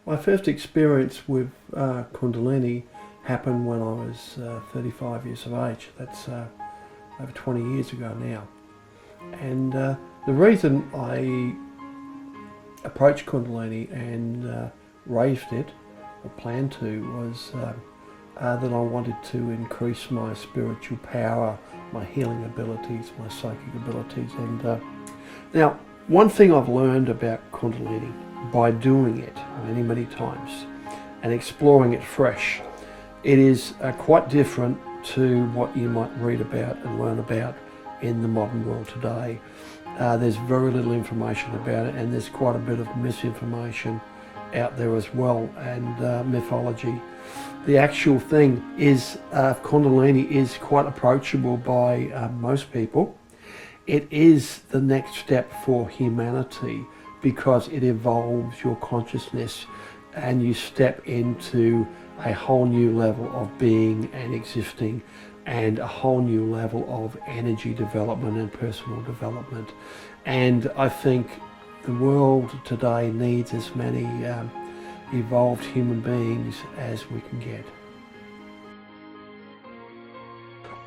My first experience with Kundalini happened when I was 35 years of age. That's over 20 years ago now. And the reason I approached Kundalini and raised it, or planned to, was that I wanted to increase my spiritual power, my healing abilities, my psychic abilities. And now, one thing I've learned about Kundalini by doing it many times and exploring it fresh, it is quite different to what you might read about and learn about in the modern world today. There's very little information about it, and there's quite a bit of misinformation out there as well, and mythology. The actual thing is, Kundalini is quite approachable by most people. It is the next step for humanity because it evolves your consciousness and you step into a whole new level of being and existing, and a whole new level of energy development and personal development. And I think the world today needs as many evolved human beings as we can get.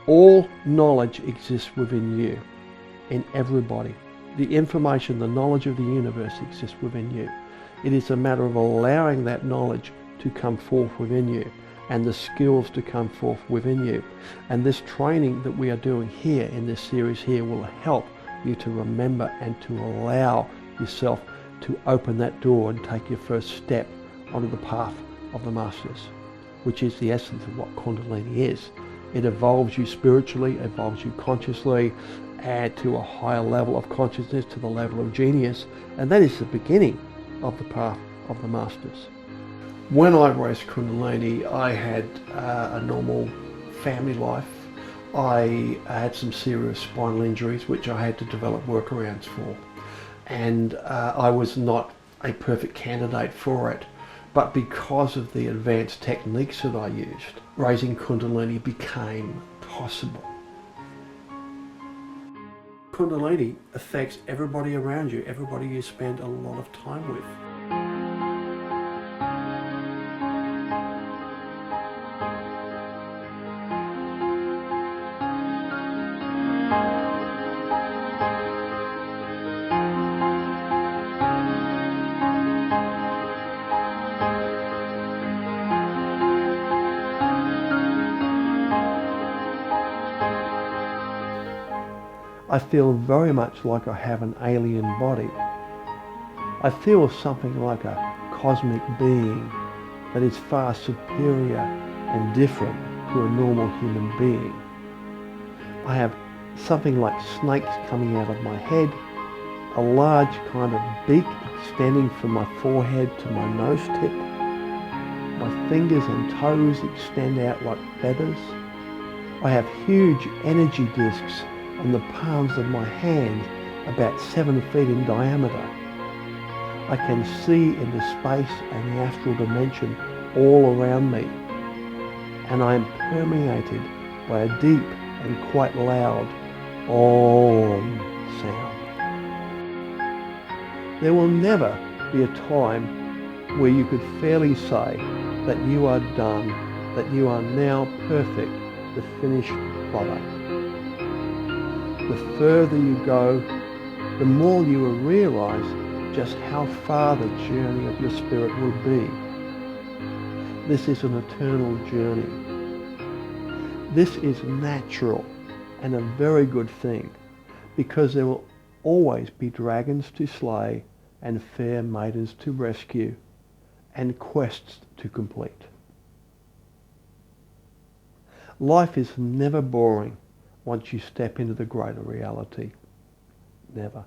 All knowledge exists within you, in everybody. The information, the knowledge of the universe exists within you. It is a matter of allowing that knowledge to come forth within you and the skills to come forth within you. And this training that we are doing here in this series here will help you to remember and to allow yourself to open that door and take your first step onto the path of the Masters, which is the essence of what Kundalini is. It evolves you spiritually, evolves you consciously, and to a higher level of consciousness, to the level of genius, and that is the beginning of the path of the Masters. When I raised Kundalini, I had a normal family life. I had some serious spinal injuries which I had to develop workarounds for, and I was not a perfect candidate for it. But because of the advanced techniques that I used, raising Kundalini became possible. Kundalini affects everybody around you, everybody you spend a lot of time with. I feel very much like I have an alien body. I feel something like a cosmic being that is far superior and different to a normal human being. I have something like snakes coming out of my head, a large kind of beak extending from my forehead to my nose tip. My fingers and toes extend out like feathers. I have huge energy discs on the palms of my hand, about 7 feet in diameter. I can see into space and the astral dimension all around me, and I am permeated by a deep and quite loud Om sound. There will never be a time where you could fairly say that you are done, that you are now perfect, the finished product. The further you go, the more you will realize just how far the journey of your spirit will be. This is an eternal journey. This is natural and a very good thing, because there will always be dragons to slay and fair maidens to rescue and quests to complete. Life is never boring once you step into the greater reality. Never.